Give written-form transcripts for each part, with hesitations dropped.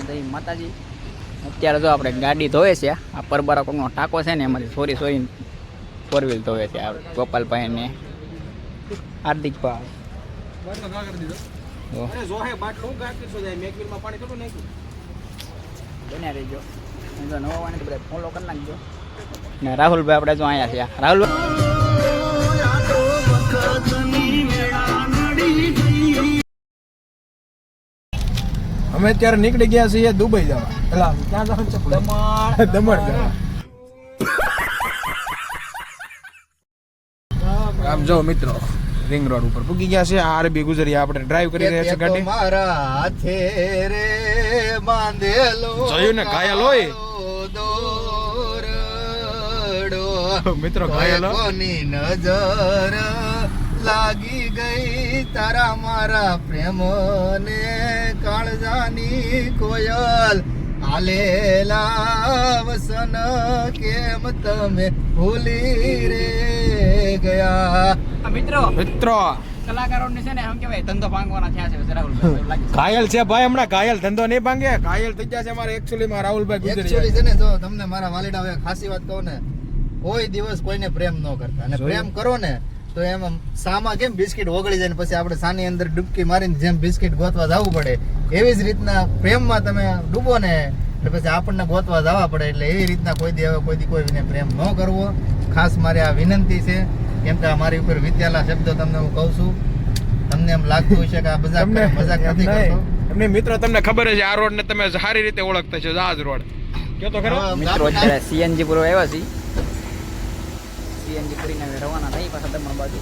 જય માતાજી. અત્યારે જો આપણે ગાડી ધોવે છે. આ પરબારા કોકનો ટાંકો છે ને એમાંથી સોરી ફોર વ્હીલ ધોવે છે. આ ગોપાલભાઈ ને હાર્દિકભાઈ. બન્યા રહીજો. નવા વાને તો બધા ફોલો કરી નાખજો. ને રાહુલભાઈ આપણે જો અહીંયા છે. રાહુલભાઈ અમે અત્યારે નીકળી ગયા છીએ દુબઈ જવા. પેલા ક્યાં જવાનું છે? દમણ જવા. આમ જો મિત્રો રિંગ રોડ ઉપર પૂગી ગયા છે. આરબી ગુજરિયા આપણે ડ્રાઈવ કરી રહ્યા છે ગાડી. મારા હાથે રે બાંધેલો જોયું ને ઘાયલ હોય દોરડો મિત્રો ઘાયલ કોની નજર લાગી ગઈ તારા મારા પ્રેમ ને કાળજાની કોયલ આલેલા વસન કેમ તમે ભૂલી રે ગયા. મિત્રો કલાકારોને છે ને એમ કહેવાય ધંધો ભાંગવાના થયા છે રાહુલભાઈ. ઘાયલ છે ભાઈ, હમણાં ઘાયલ ધંધો નહીં ભાંગે. ઘાયલ થઈ ગયા છે અમારે એકચ્યુઅલી માં રાહુલભાઈ એકચ્યુઅલી છે ને જો તમને મારા વાલીડા હવે ખાસી વાત કહું ને, કોઈ દિવસ કોઈને પ્રેમ ન કરતા, અને પ્રેમ કરો ને તો એમ સામા કેમ બિસ્કિટ ઓગળી જાય ને પછી આપણે સાની અંદર ડૂબકી મારીને જેમ બિસ્કિટ ગોતવા જવું પડે, એવી જ રીતના પ્રેમમાં તમે ડૂબો ને એટલે પછી આપણને ગોતવા જવા પડે. એટલે એવી રીતના કોઈને પ્રેમ ન કરવો. ખાસ મારી આ વિનંતી છે, કેમ કે મારી ઉપર વિત્યાલા શબ્દો તમને હું કહું છું. તમને એમ લાગતું હશે કે આ મજાક નથી કરતો. એમને મિત્રો તમને ખબર છે આ રોડ ને તમે સારી રીતે ઓળખતા છો, જહાજ રોડ કયો તો ખરો. મિત્રો અત્યારે સીએનજી પૂરો આવ્યા છે. સીએનજી કરીને રવાના થઈ પાછા દમણ બાજુ.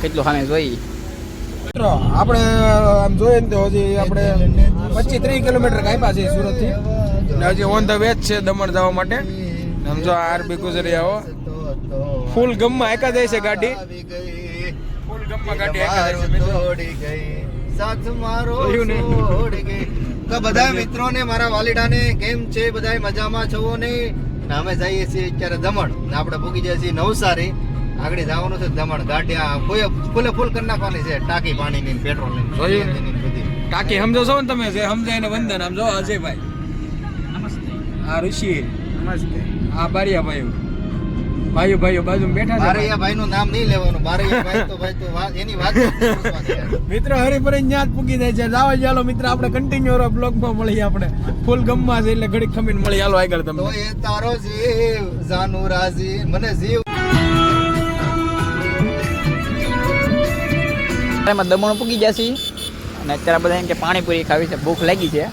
કેટલું સામે જોઈ મિત્રો આપણે આમ જોઈએ ને તો હજી આપણે 25-30 કિલોમીટર કાપ્યા છે સુરત થી. હજી ઓન ધ વે છે દમણ જવા માટે. આમ જો આરબી ગુજરિયાઓ ફૂલ ગમમાં એકા જાય છે ગાડી. ફૂલ ગમમાં ગાડી એકા જાય છે મિત્રો. સાથ મારો છોડી ગઈ. તો બધા મિત્રોને મારા વાલીડાને કેમ છે? બધા મજામાં છો ને? અમે જઈએ છીએ અત્યારે દમણ. આપણે પૂગી જાય છીએ નવસારી. આગળ જવાનું છે દમણ. ગાડી ફૂલે ફૂલ કરી નાખવાની છે, ટાંકી પાણીની, પેટ્રોલની, બધી ટાંકી સમજો છો ને તમે? જે સમજાય ને વંદન. આમ જો અજયભાઈ, નમસ્તે. આ ઋષિ, નમસ્તે. આ બારિયા ભાઈઓ બાજુ બેઠા છે. બારૈયા ભાઈ નું નામ નહીં લેવાનું. બારૈયા ભાઈ તો એની વાત મિત્ર હરિપરી ન્યા જ પૂગી જાય છે. જાવ ચાલો મિત્ર, આપણે કન્ટિન્યુ બ્લોગમાં મળીએ. આપણે ફૂલ ગમમાં છે એટલે ઘડીક ખમીને મળી. હાલો આગળ તમને. તો એ તારો જીવ જાનુ રાજી મને જીવ. દમણ પૂગી ગયા છીએ અને અત્યારે બધા એમ કે પાણીપુરી ખાવી છે, ભૂખ લાગી છે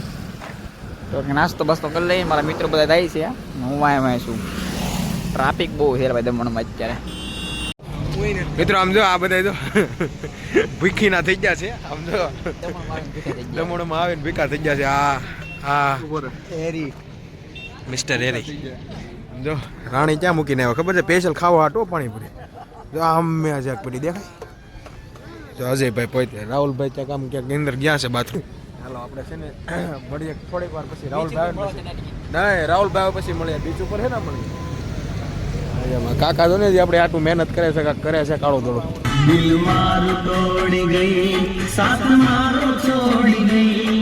તો નાસ્તો બસ્તો કરી લઈએ. મારા મિત્રો બધા થાય છે, હું વાય છું. ટ્રાફિક બહુ છે ભાઈ દમણમાં અત્યારે. મિત્રો આમ જો આ બધા જો ભૂખી ના થઈ ગયા છે. આમ જો દમણમાં આવીને ભીખા થઈ ગયા છે. આ એરી મિસ્ટર એરી આમ જો રાણી ક્યાં મૂકીને આવ્યો ખબર છે? સ્પેશિયલ ખાવા હાટો પાણીપુરી. જો આમ મેં જાક પડી દેખાય. જો અજયભાઈ પોતે, રાહુલભાઈ ત્યાં કામ ક્યાંક અંદર ગયા છે બાથરૂમ. હાલો આપણે છે ને મળીએ થોડીક વાર પછી. રાહુલભાઈ પછી મળીએ બીચ ઉપર છે ને મળીએ. કાકા જો ને આપણે આટલું મહેનત કરે છે કાળો દોડો. દિલ મારું તોડી ગઈ, સાથ મારો છોડી ગઈ.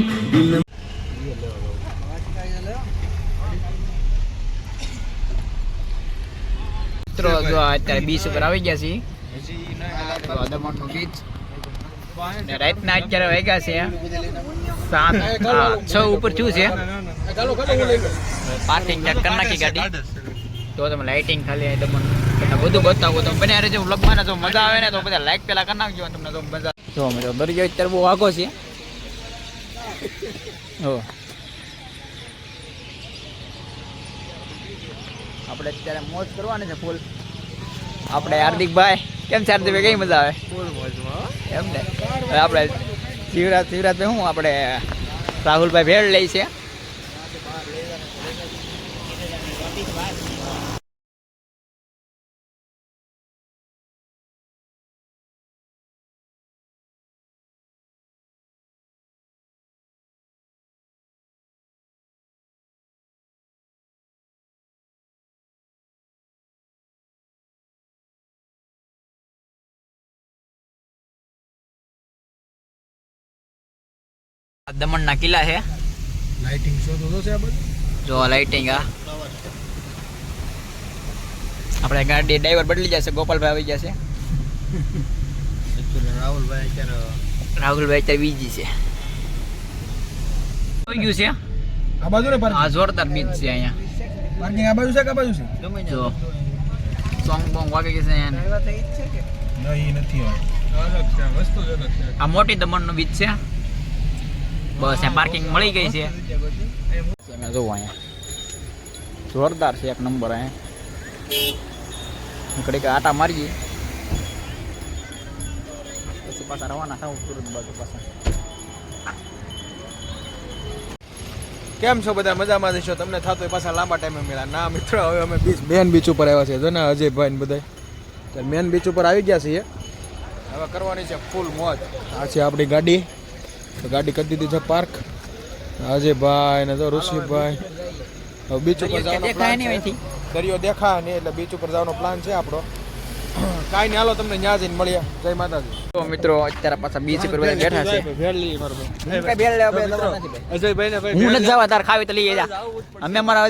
મિત્રો જો અત્યારે બીચ ઉપર આવી ગયા છીએ. દમણનું બીચ. રાતના અત્યારે વાગ્યા છે 7-6 ઉપર થયું છે. પાર્કિંગ ચેક કરી નાખી ગાડી તો તમે લાઇટિંગ ખાલી દમણ બધું બતાવો. તમે બને રહેજો વ્લોગમાં. જો મજા આવે ને તો બધા લાઈક પેલા કરી નાખજો. તમને તો મજા જો મિત્રો દરિયો અત્યારે બહુ આગો છે. આપણે અત્યારે મોજ કરવાની છે ફૂલ. આપણે હાર્દિકભાઈ કેમ છે? હાર્દિકભાઈ કઈ મજા આવે? ફૂલ મોજમાં એમ ને. હવે આપણે શિવરાજ શું આપણે રાહુલભાઈ ભેળ લઈ છે. આ દમણના કિલ્લા છે. લાઇટિંગ શો તો છે આ બધું. જો લાઇટિંગ આ આપણે ગાડી ડ્રાઈવર બદલી જશે. ગોપાલભાઈ આવી જશે. રાહુલભાઈ અત્યારે રાહુલભાઈ અત્યારે બીજી છે. થઈ ગયું છે. આ બાજુ ને આ જોરદાર બીચ છે અહીંયા. પાર્કિંગ આ બાજુ છે કે આ બાજુ છે? જો સોંગ બોંગ વાગે છે અહીંયા. નહીં નથી આ મોટી દમણનું બીચ છે. બસ અહીંયા પાર્કિંગ મળી ગઈ છે. તમે જોવો અહીંયા જોરદાર છે. એક નંબર અહીંયા ઘડીક આટા મારીએ પછી પાછા રવાના થાવ સુરત બાજુ પાછા. કેમ છો બધા? મજામાં જશો? તમને થતો હોય પાછા લાંબા ટાઈમે મળ્યા ના મિત્રો. હવે અમે મેન બીચ ઉપર આવ્યા છે. જો ને અજયભાઈ ને બધા મેન બીચ ઉપર આવી ગયા છીએ. હવે કરવાની છે ફૂલ મોજ. આ છે આપણી ગાડી. તો ગાડી કરી દીધી છે પાર્ક. અજયભાઈ ને તો ઋષિભાઈ. હવે બીચ ઉપર જવાનો પ્લાન છે. દરિયો દેખાય નહીં એટલે બીચ ઉપર જવાનો પ્લાન છે આપણો. કાંઈ નહીં, હાલો તમને ન્યા જઈને મળીએ. જય માતાજી. તો મિત્રો અત્યારે પાછા બીચ ઉપર બધા બેઠા છે. કઈ બેલ લેવા બે દવા નથી ભાઈ. અજયભાઈ ને હું નથી જવા. તાર ખાવી તો લઈ જા. અમે અમારા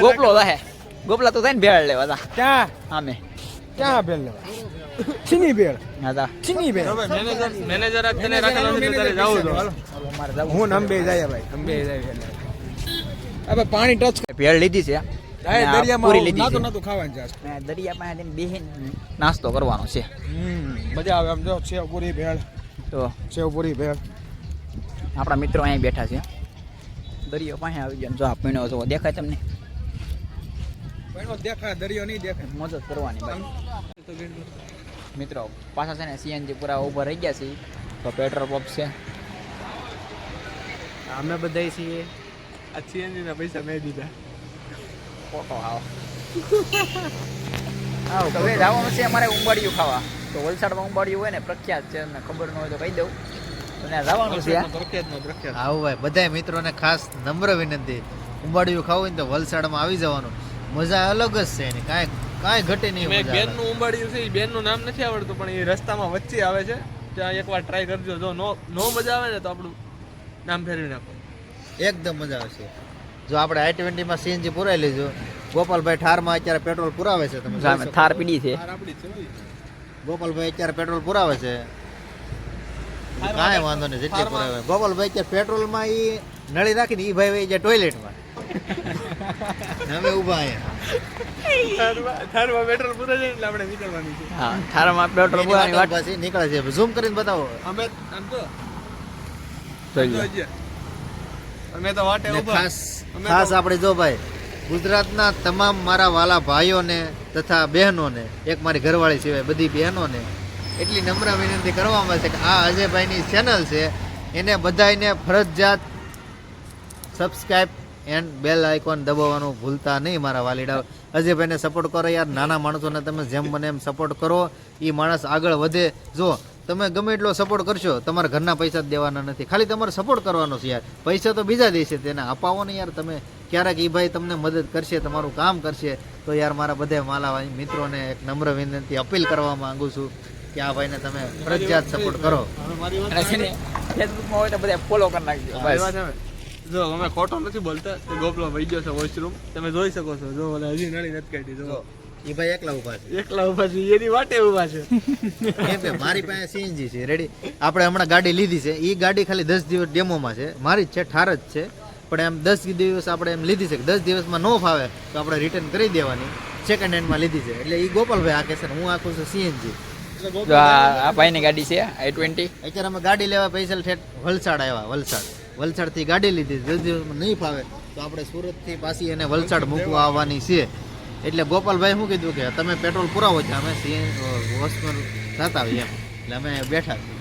ગોપલો હે. ગોપલા તો થાય ને ભેળ લેવા તા. ક્યાં અમે ક્યાં બેલ લેવા? છીની બેલ. હા તા છીની બેલ. મેનેજર તને રાખેલો છે તારે જાવું તો અમારે જવું. હું ને અંબે જાય ભાઈ. અંબે જાય. હવે પાણી ટચ ભેળ લીધી છે. દરિયામાં પૂરી લીધી નાતું છે. નાતું ખાવાનું છે. દરિયા પાસે બેહીન નાસ્તો કરવાનો છે. મજા આવે. આમ જો સેવ પૂરી ભેળ. તો સેવ પૂરી ભેળ. આપણા મિત્રો અહીંયા બેઠા છે. દરિયો પાસે આવી ગયો. જો આ પીણો જો દેખાય તમને. પણ દેખાય દરિયો નહીં દેખાય. મોજ જ કરવાની ભાઈ. મિત્રો પાછા છે ને સીએનજી પૂરા ઉપર રહી ગયા છે. તો પેટ્રોલ પંપ છે. અમે બધા છીએ આ સીએનજી ના પૈસા મેં દીધા. ફોટો આવો આવો હવે જવાનું છે અમારે ઉંબાડિયું ખાવા. તો વલસાડમાં ઉંબાડિયું હોય ને પ્રખ્યાત છે. તમને ખબર ન હોય તો કહી દઉં. તો ત્યાં જવાનું છે. આવું ભાઈ બધા મિત્રોને ખાસ નમ્ર વિનંતી, ઉંબાડિયું ખાવું હોય ને તો વલસાડમાં આવી જવાનું. મજા અલગ જ છે એની, કાંઈ ઘટે નહીં. મેં મજા બેન અલગ. નું ઉંબાડિયું છે એ બેન નું નામ નથી આવડતું પણ એ રસ્તામાં વચ્ચે આવે છે. ત્યાં એકવાર ટ્રાય કરજો. જો નો મજા આવે ને તો આપણું નામ ફેરવી નાખો. એકદમ મજા આવશે. જો આપણે i20 માં સીએનજી પુરાઈ લેજો. ગોપાલભાઈ ઠારમાં અત્યારે પેટ્રોલ પુરાવે છે. તમે જોઈ સામે શકો. થાર પીડી છે. ગોપાલભાઈ અત્યારે પેટ્રોલ પુરાવે છે. કાંઈ વાંધો નહીં, જેટલી પુરાવે. ગોપાલભાઈ અત્યારે પેટ્રોલમાં ઈ નળી રાખીને ઈ ભાઈ વહી જાય ટોયલેટમાં. અમે ઊભા અહીંયા. થારમાં પેટ્રોલ પૂરા જાય એટલે આપણે નીકળવાની છે. હા થારમાં પેટ્રોલ એની પૂરાની વાતો વાત પછી નીકળે છે. ઝૂમ કરીને બતાવો. અમે આમ તો થઈ તો ગઈ. હજી. અમે તો વાટે ને ઊભા. ખાસ આપણે જો ભાઈ ગુજરાતના તમામ મારા વાલા ભાઈઓને તથા બહેનોને, એક મારી ઘરવાળી સિવાય બધી બહેનોને એટલી નમ્ર વિનંતી કરવામાં છે કે આ અજયભાઈની ચેનલ છે એને બધાયને ફરજિયાત સબસ્ક્રાઇબ એન્ડ બેલ આઇકોન દબાવવાનું ભૂલતા નહીં મારા વાલીડા. અજયભાઈને સપોર્ટ કરો યાર. નાના માણસોને તમે જેમ બને એમ સપોર્ટ કરો. એ માણસ આગળ વધે. જો તમે ગમે એટલો સપોર્ટ કરશો, તમારા ઘરના પૈસા જ દેવાના નથી, ખાલી તમારે સપોર્ટ કરવાનો છે યાર. પૈસા તો બીજા દેશે, તેને અપાવો ને યાર. તમે ક્યારેક એ ભાઈ તમને મદદ કરશે, તમારું કામ કરશે તો યાર મારા બધા માલા મિત્રોને એક નમ્ર વિનંતી અપીલ કરવા માંગુ છું કે આ ભાઈને તમે ફરજિયાત સપોર્ટ કરો. અને છે ને ફેસબુકમાં હોય તો બધા ફોલો કરી નાખજો આ બસ. વાત છે. જો અમે ખોટો નથી બોલતા. તો ગોપલો વહી ગયો છે વોશરૂમ. તમે જોઈ શકો છો. જો ઓલા હજી નળી નથી કાઢી. જો એ ભાઈ એકલા ઉભા છે. એકલા ઉભા છે. એની વાટે ઉભા છે. કેમ કે મારી પાસે સીએનજી છે રેડી. આપણે હમણાં ગાડી લીધી છે. એ ગાડી ખાલી 10 દિવસ ડેમોમાં છે. મારી જ છે, ઠાર જ છે. પણ એમ 10 દિવસ આપણે એમ લીધી છે કે 10 દિવસમાં ન ફાવે તો આપણે રિટર્ન કરી દેવાની. સેકન્ડ હેન્ડમાં લીધી છે. એટલે એ ગોપાલભાઈ આ કહેશે ને હું આખું છું સીએનજી. જો આ ભાઈની ગાડી છે i20. અત્યારે અમે ગાડી લેવા પૈસા ઠેઠ વલસાડ આવ્યા. વલસાડથી ગાડી લીધી. 10 દિવસમાં નહીં ફાવે તો આપણે સુરતથી પાછી એને વલસાડ મૂકવા આવવાની છે. એટલે ગોપાલભાઈ શું કીધું કે તમે પેટ્રોલ પુરાવો છે, અમે હોસ્પિટલ જતા આવીએ એમ. એટલે અમે બેઠા છીએ.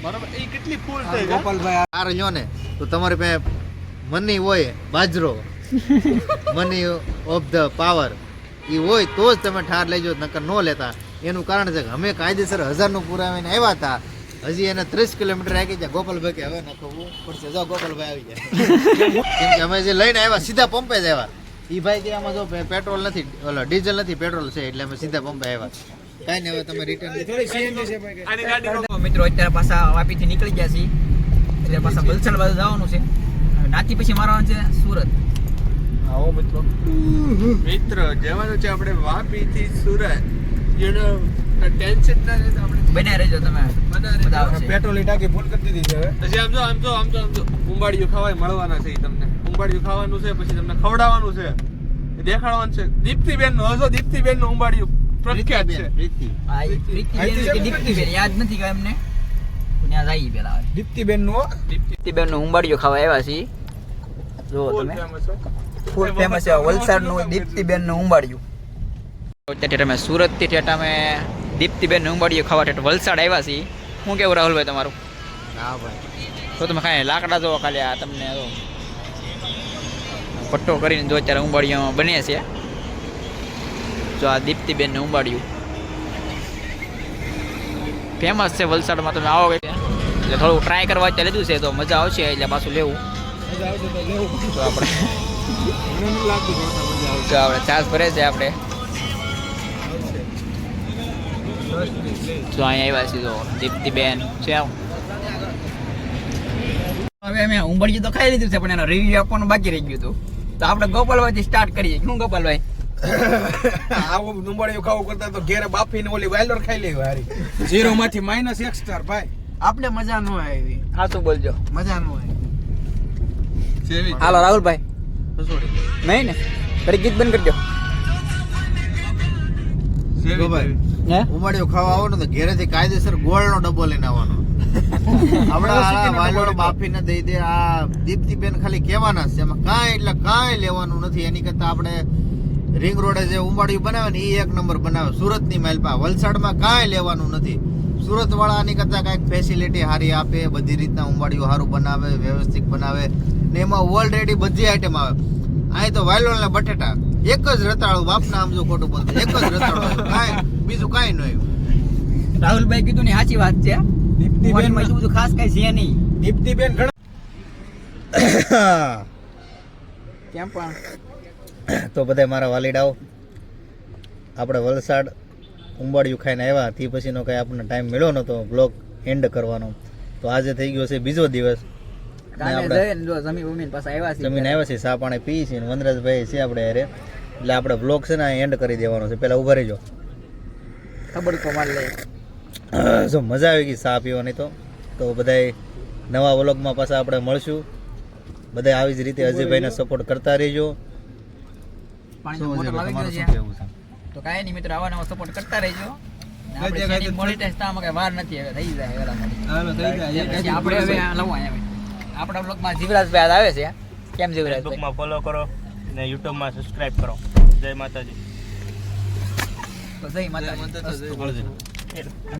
બરાબર. એ કેટલી ફૂલ થઈ ગઈ. ગોપાલભાઈ કાર લ્યો ને તો તમારી પાસે મની હોય, બાજરો મની ઓફ ધ પાવર એ હોય તો જ તમે ઠાર લેજો, નકર ન લેતા. એનું કારણ છે કે અમે કાયદેસર 1000નું પુરાવીને આવ્યા હતા. હજી એને 30 કિલોમીટર આગી જાય. ગોપાલભાઈ કે હવે નખવું પડશે. જો ગોપાલભાઈ આવી ગયા. કેમ કે અમે જે લઈને આવ્યા સીધા પંપે જ આવ્યા. એ ભાઈ કે આમાં જો પેટ્રોલ નથી, ઓલો ડીઝલ નથી, પેટ્રોલ છે. એટલે અમે સીધા પંપે આવ્યા. કાંઈ નહીં, હવે તમે રિટર્ન થોડી સીએનજી છે ભાઈ આની ગાડી તો મિત્રો અત્યારે પાછા વાપીથી નીકળી ગયા છીએ, એટલે પાછા વલસાડ બાજુ જવાનું છે. હવે નાથી પછી મારવાનું છે સુરત. આવો મિત્રો મિત્ર જવાનું છે આપણે વાપી થી સુરત. યુ નો ટેન્શન ના લેતા આપણે બન્યા રહેજો તમે, બધા આવશે. પેટ્રોલની ટાંકી ફૂલ કરી દીધી છે હવે. પછી આમ જો ઉંબાડિયું ખાવાય મળવાના છે ઈ તમને. ઉંબાડિયું ખાવાનું છે, પછી તમને ખવડાવવાનું છે, દેખાડવાનું છે. દીપ્તિબેન નું હજો દીપ્તિબેન નું ઉંબાડિયું પ્રખ્યાત છે. આ ઈ પ્રીતિબેન કે દીપ્તિબેન યાદ નથી કે એમને, ત્યાં જઈએ પેલા. દીપ્તિબેન નું દીપ્તિબેન નું ઉંબાડિયું ખાવા આવ્યા છીએ. જો તમે ફૂલ ફેમસ છે વલસાડ નું દીપ્તિબેન નું ઉંબાડિયું. અત્યારે અમે સુરત થી ઠેઠ અમે દીપ્તિબેન નું ઉંબાડિયું ખાવા ઠેઠ વલસાડ આવ્યા છીએ. શું કેવું રાહુલભાઈ તમારું? હા ભાઈ, તો તમે ખાલી લાકડા જો ખાલી આ તમને જો પટ્ટો કરીને જો અત્યારે ઉંબાડિયું બને છે. જો આ દીપ્તિબેન નું ઉંબાડિયું ફેમસ છે વલસાડમાં. તમે આવો એટલે થોડું ટ્રાય કરવા અત્યારે લીધું છે, તો મજા આવશે એટલે પાછું લેવું. તો આપણે ચાર્જ ભરે છે આપણે. તો અહીંયા આવ્યા છીએ તો દીપ્તિબેન છે. હવે અમે ઉંબાડિયું તો ખાઈ લીધું છે, પણ એનો રિવ્યુ આપવાનું બાકી રહી ગયું હતું. તો આપણે ગોપાલભાઈ થી સ્ટાર્ટ કરીએ. શું ગોપાલભાઈ? આવું ઉંબાડિયું ખાવું કરતા તો ઘેરે બાફીને ઓલી વાઇલર ખાઈ લેવી હારી. 0 માંથી -1 સ્ટાર ભાઈ. આપણે મજા ન આવી, હા શું બોલજો? મજા ન આવી. હાલો રાહુલભાઈ. નહીં ને ફરી ગીત બંધ કરજો. જો ભાઈ, હે ઉંબાડિયું ખાવા આવો ને તો ઘેરેથી કાયદેસર ગોળનો ડબ્બો લઈને આવવાનો. આપણા વાલોડ બાફીને દઈ દે. આ દીપ્તિબેન ખાલી કહેવાના છે, એમાં કાંઈ લેવાનું નથી. એની કરતા આપણે રિંગ રોડે જે ઉંબાડિયું બનાવે ને એ એક નંબર બનાવે. સુરતની માલપા વલસાડમાં કાંઈ લેવાનું નથી. સુરત વાળા આની કરતા કાંઈક ફેસિલિટી સારી આપે, બધી રીતના ઉંબાડિયું સારું બનાવે, વ્યવસ્થિત બનાવે ને એમાં ઓલરેડી બધી આઈટમ આવે. અહીં તો વાલોડ ને બટેટા એક જ રતાળું, બાપના આમ જો ખોટું બોલતું, એક જ રતાળું, કાંઈ બીજું કાંઈ ન આવ્યું. રાહુલભાઈ કીધું ને સાચી વાત છે. દીપ્તિબેન એટલું બધું ખાસ કઈ છે નહીં. દીપ્તિબેન કેમ પણ તો બધા મારા વાલીડાઓ, આપણે વલસાડ ઉંબાડિયું ખાઈને આવ્યા તે પછીનો કંઈ આપણને ટાઈમ મળ્યો નતો બ્લોગ એન્ડ કરવાનો. તો આજે થઈ ગયો છે બીજો દિવસ. જમીન પાસે આવ્યા જમીન આવ્યા છે, ચા પાણી પી છે, વનરાજભાઈ છે આપણે હારે. એટલે આપણે બ્લોગ છે ને એન્ડ કરી દેવાનો છે. પહેલાં ઊભા રહીજો, ખબર તો માર લે. જો મજા આવી ગઈ ચા પીવાની. તો બધાય નવા વ્લોગમાં પાછા આપણે મળશું. બધા આવી જ રીતે અજયભાઈને સપોર્ટ કરતા રહેજો. પાણીનો બોટલ આવી ગયો છે. તો કાંઈ નહીં મિત્રો, આવા નવા સપોર્ટ કરતા રહેજો. મોનેટાઈઝ થવામાં કઈ વાર નથી, હવે થઈ જાય. આપણે હવે આપણા બ્લોગમાં જીવરાજભાઈ આવે છે. કેમ જીવરાજભાઈ? ફેસબુકમાં ફોલો કરો ને યુટ્યુબમાં સબસ્ક્રાઇબ કરો. જય માતાજી. તો જય માતાજી.